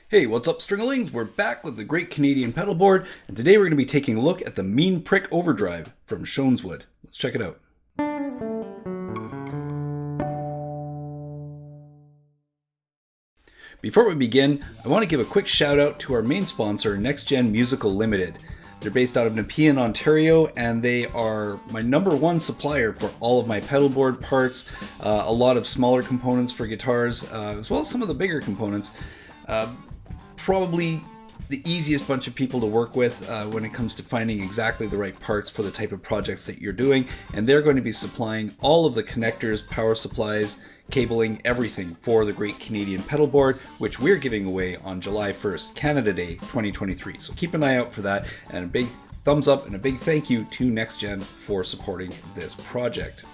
Hey, what's up, Stringlings? We're back with the great Canadian Pedalboard, and today we're going to be taking a look at the Mean Prick Overdrive from Shoneswood. Let's check it out. Before we begin, I want to give a quick shout out to our main sponsor, Next Gen Musical Limited. They're based out of Nepean, Ontario, and they are my #1 supplier for all of my pedalboard parts, a lot of smaller components for guitars, as well as some of the bigger components. Probably the easiest bunch of people to work with when it comes to finding exactly the right parts for the type of projects that you're doing, and they're going to be supplying all of the connectors, power supplies, cabling, everything for the great Canadian Pedalboard, which we're giving away on July 1st, Canada Day 2023. So keep an eye out for that, and a big thumbs up and a big thank you to NextGen for supporting this project.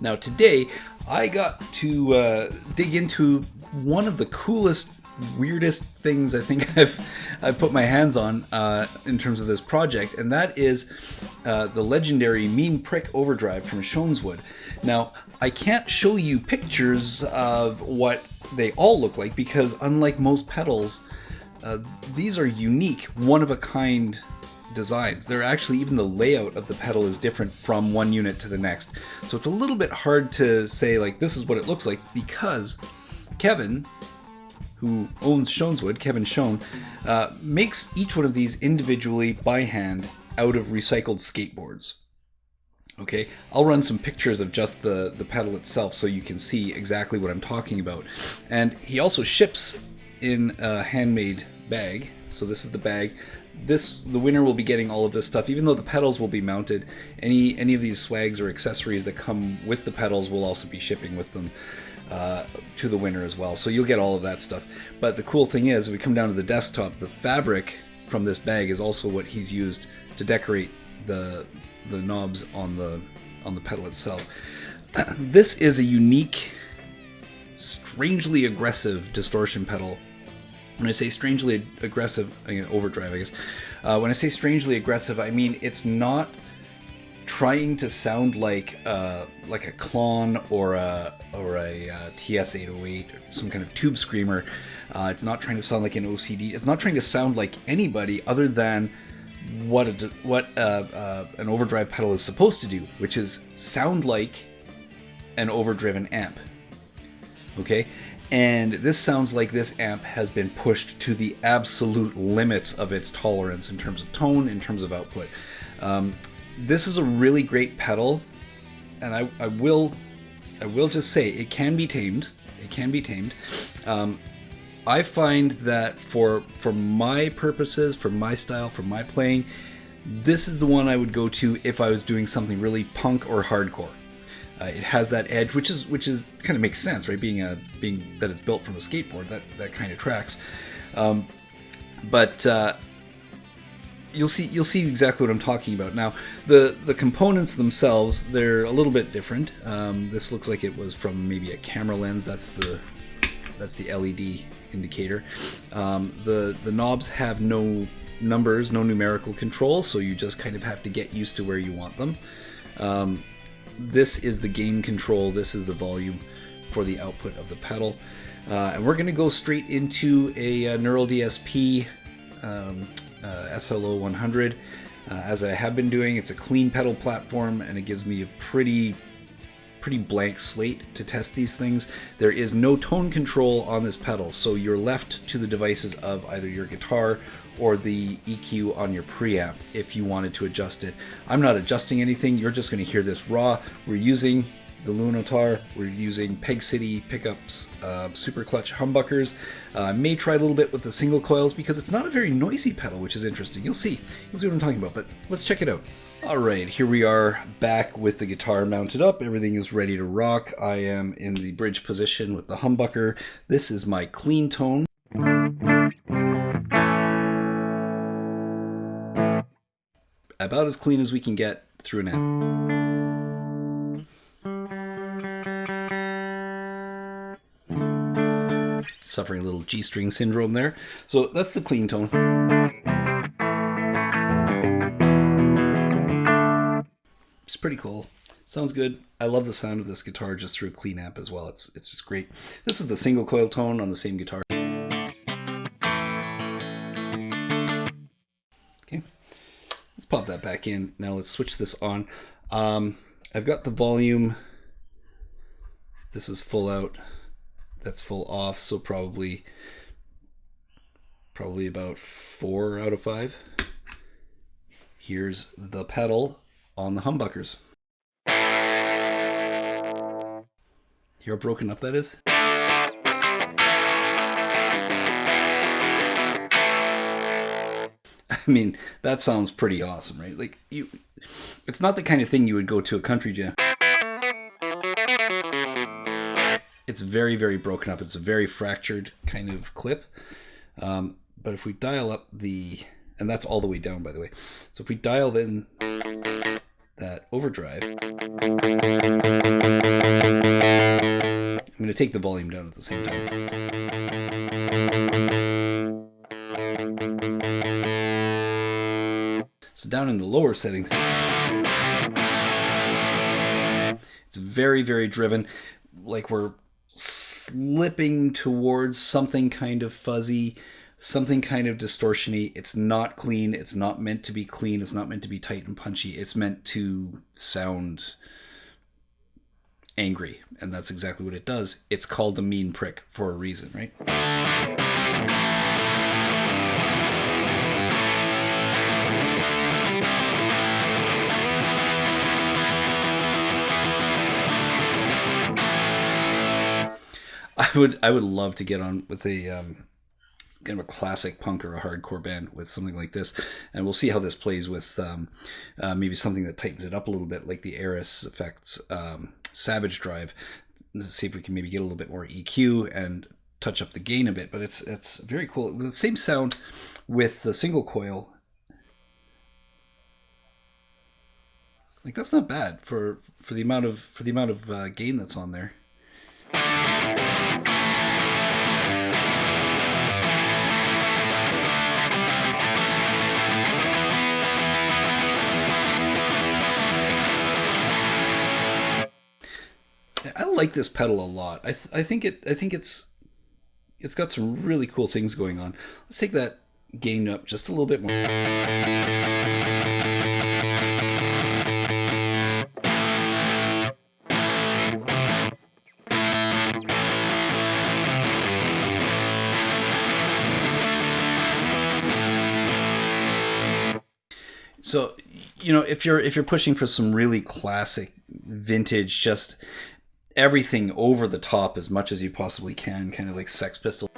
Now today I got to dig into one of the coolest, weirdest things I think I've put my hands on in terms of this project, and that is the legendary Mean Prick Overdrive from Shoneswood. Now, I can't show you pictures of what they all look like because unlike most pedals, these are unique, one-of-a-kind designs. They're actually, even the layout of the pedal is different from one unit to the next. So it's a little bit hard to say, like, this is what it looks like, because Kevin, who owns Shoneswood, Kevin Shone, makes each one of these individually by hand out of recycled skateboards. Okay, I'll run some pictures of just the pedal itself so you can see exactly what I'm talking about. And he also ships in a handmade bag. So this is the bag. The winner will be getting all of this stuff, even though the pedals will be mounted. Any of these swags or accessories that come with the pedals will also be shipping with them to the winner as well. So you'll get all of that stuff. But the cool thing is, if we come down to the desktop, the fabric from this bag is also what he's used to decorate the knobs on the pedal itself. This is a unique, strangely aggressive distortion pedal. When I say strangely aggressive, overdrive, I guess. When I say strangely aggressive, I mean it's not trying to sound like a Klon or a TS-808 or some kind of tube screamer. It's not trying to sound like an OCD. It's not trying to sound like anybody other than what an overdrive pedal is supposed to do, which is sound like an overdriven amp. Okay? And this sounds like this amp has been pushed to the absolute limits of its tolerance in terms of tone, in terms of output. This is a really great pedal, and I will just say it can be tamed. It can be tamed. I find that for my purposes, for my style, for my playing, this is the one I would go to if I was doing something really punk or hardcore. It has that edge, which is kind of makes sense, right? Being that it's built from a skateboard, that kind of tracks. But you'll see exactly what I'm talking about. Now, the components themselves, they're a little bit different. This looks like it was from maybe a camera lens. That's the LED indicator. The knobs have no numbers, no numerical control, so you just kind of have to get used to where you want them. This is the gain control. This is the volume for the output of the pedal. And we're going to go straight into a Neural DSP SLO 100. As I have been doing, it's a clean pedal platform, and it gives me a pretty blank slate to test these things. There is no tone control on this pedal, so you're left to the devices of either your guitar or the EQ on your preamp if you wanted to adjust it. I'm not adjusting anything, you're just going to hear this raw. We're using the Lunotar, we're using Peg City pickups, super clutch humbuckers. May try a little bit with the single coils because it's not a very noisy pedal, which is interesting. You'll see what I'm talking about, but let's check it out. Alright, here we are back with the guitar mounted up. Everything is ready to rock. I am in the bridge position with the humbucker. This is my clean tone. About as clean as we can get through an amp. Suffering a little G-string syndrome there. So that's the clean tone. It's pretty cool. Sounds good. I love the sound of this guitar just through a clean amp as well. It's just great. This is the single coil tone on the same guitar. pop that back in. Now let's switch this on. I've got the volume. This is full out. That's full off, so probably about 4 out of 5. Here's the pedal on the humbuckers. Hear how broken up that is? I mean, that sounds pretty awesome, right? Like, it's not the kind of thing you would go to a country jam. It's very, very broken up. It's a very fractured kind of clip. But if we dial up and that's all the way down, by the way. So if we dial in that overdrive, I'm going to take the volume down at the same time. So down in the lower settings, it's very, very driven, like we're slipping towards something kind of fuzzy, something kind of distortion-y. It's not clean. It's not meant to be clean. It's not meant to be tight and punchy. It's meant to sound angry, and that's exactly what it does. It's called the mean prick for a reason, right? I would love to get on with a kind of a classic punk or a hardcore band with something like this, and we'll see how this plays with maybe something that tightens it up a little bit, like the Eris Effects Savage Drive. Let's see if we can maybe get a little bit more EQ and touch up the gain a bit. But it's very cool with the same sound with the single coil. Like, that's not bad for the amount of gain that's on there. I like this pedal a lot. I think it's got some really cool things going on. Let's take that gain up just a little bit more. So, if you're pushing for some really classic vintage, just everything over the top as much as you possibly can, kind of like Sex Pistols.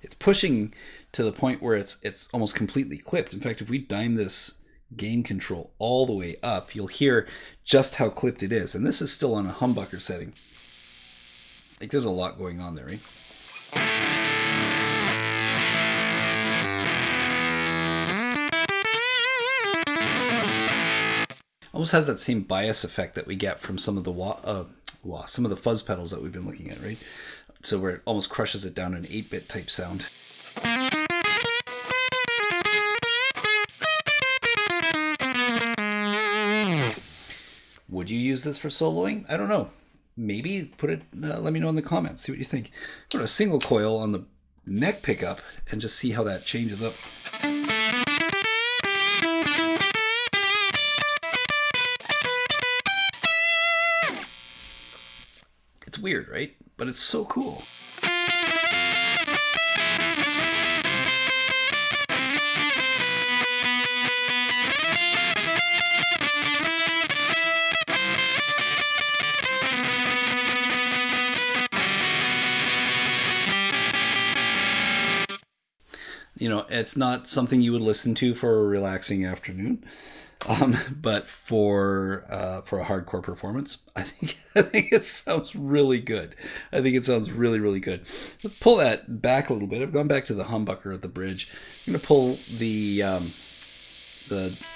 It's pushing to the point where it's almost completely clipped. In fact, if we dime this gain control all the way up, you'll hear just how clipped it is. And this is still on a humbucker setting. Like, there's a lot going on there, right? Almost has that same bias effect that we get from some of the some of the fuzz pedals that we've been looking at, right? So where it almost crushes it down an 8-bit type sound. Would you use this for soloing? I don't know. Maybe put it. Let me know in the comments. See what you think. Put a single coil on the neck pickup and just see how that changes up. It's weird, right? But it's so cool. It's not something you would listen to for a relaxing afternoon, but for a hardcore performance, I think it sounds really good. I think it sounds really, really good. Let's pull that back a little bit. I've gone back to the humbucker at the bridge. I'm going to pull the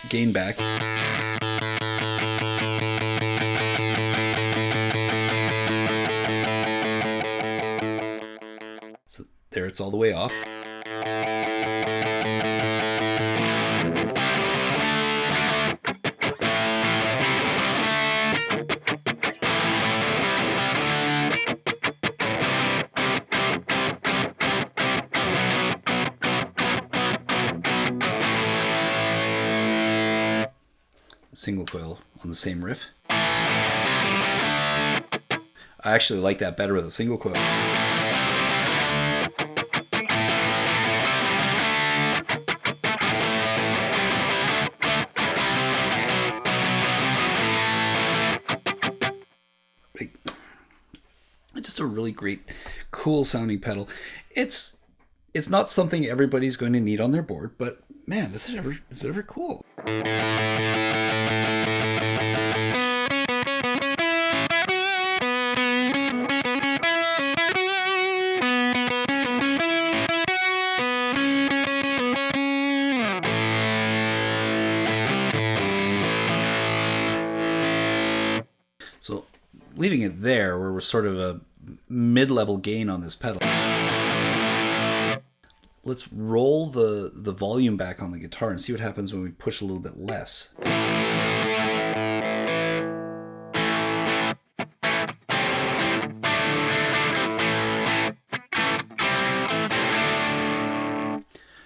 gain back. So there, it's all the way off. single coil on the same riff. I actually like that better with a single coil. Just a really great, cool sounding pedal. It's not something everybody's going to need on their board, but man, is it ever cool? So leaving it there, where we're sort of a mid-level gain on this pedal, let's roll the volume back on the guitar and see what happens when we push a little bit less.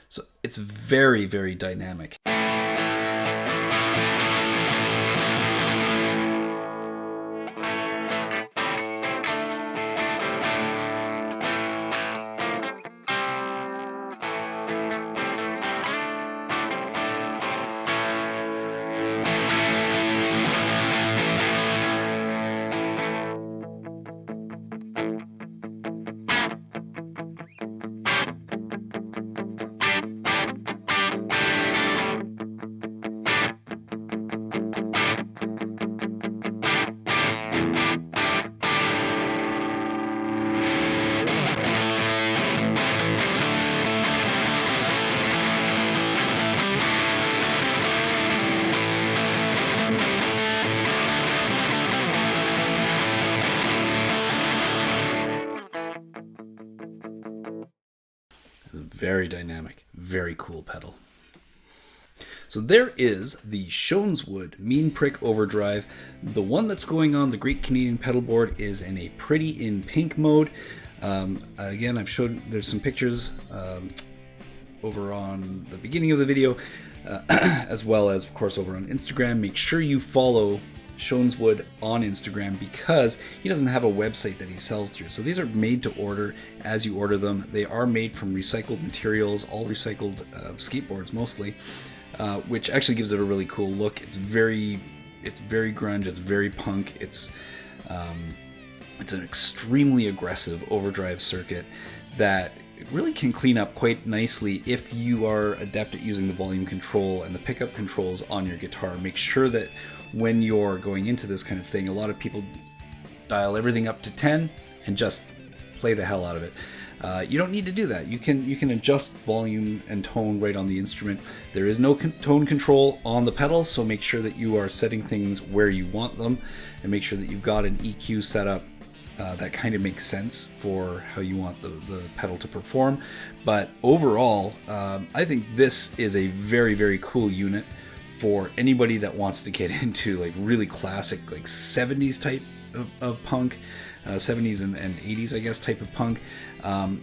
So it's very, very dynamic. Very dynamic, very cool pedal. So there is the Shoneswood Mean Prick Overdrive. The one that's going on the Great Canadian Pedalboard is in a Pretty in Pink mode. Again, I've showed, there's some pictures over on the beginning of the video, as well as, of course, over on Instagram. Make sure you follow Shoneswood on Instagram because he doesn't have a website that he sells through. So these are made to order as you order them. They are made from recycled materials, all recycled skateboards mostly, which actually gives it a really cool look. It's very grunge, it's very punk, it's an extremely aggressive overdrive circuit that really can clean up quite nicely if you are adept at using the volume control and the pickup controls on your guitar. Make sure that when you're going into this kind of thing, a lot of people dial everything up to 10 and just play the hell out of it. You don't need to do that. You can adjust volume and tone right on the instrument. There is no tone control on the pedals, so make sure that you are setting things where you want them, and make sure that you've got an EQ set up that kind of makes sense for how you want the pedal to perform. But overall, I think this is a very, very cool unit for anybody that wants to get into like really classic, like 70s type of punk, 70s and 80s, I guess, type of punk.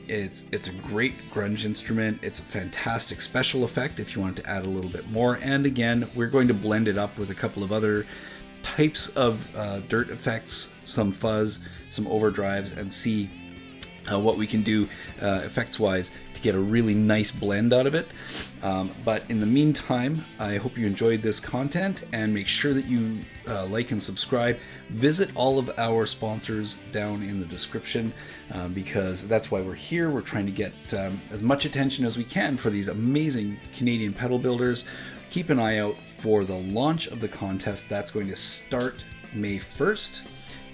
It's a great grunge instrument. It's a fantastic special effect if you want to add a little bit more. And again, we're going to blend it up with a couple of other types of dirt effects, some fuzz, some overdrives, and see what we can do effects-wise to get a really nice blend out of it. But in the meantime, I hope you enjoyed this content, and make sure that you like and subscribe. Visit all of our sponsors down in the description because that's why we're here. We're trying to get as much attention as we can for these amazing Canadian pedal builders. Keep an eye out for the launch of the contest. That's going to start May 1st.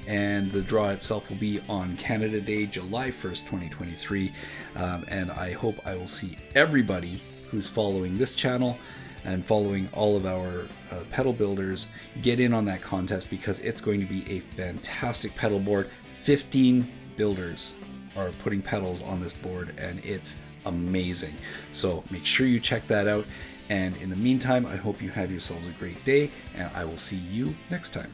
And the draw itself will be on Canada Day, July 1st, 2023. And I hope I will see everybody who's following this channel and following all of our pedal builders get in on that contest, because it's going to be a fantastic pedal board. 15 builders are putting pedals on this board, and it's amazing. So make sure you check that out. And in the meantime, I hope you have yourselves a great day, and I will see you next time.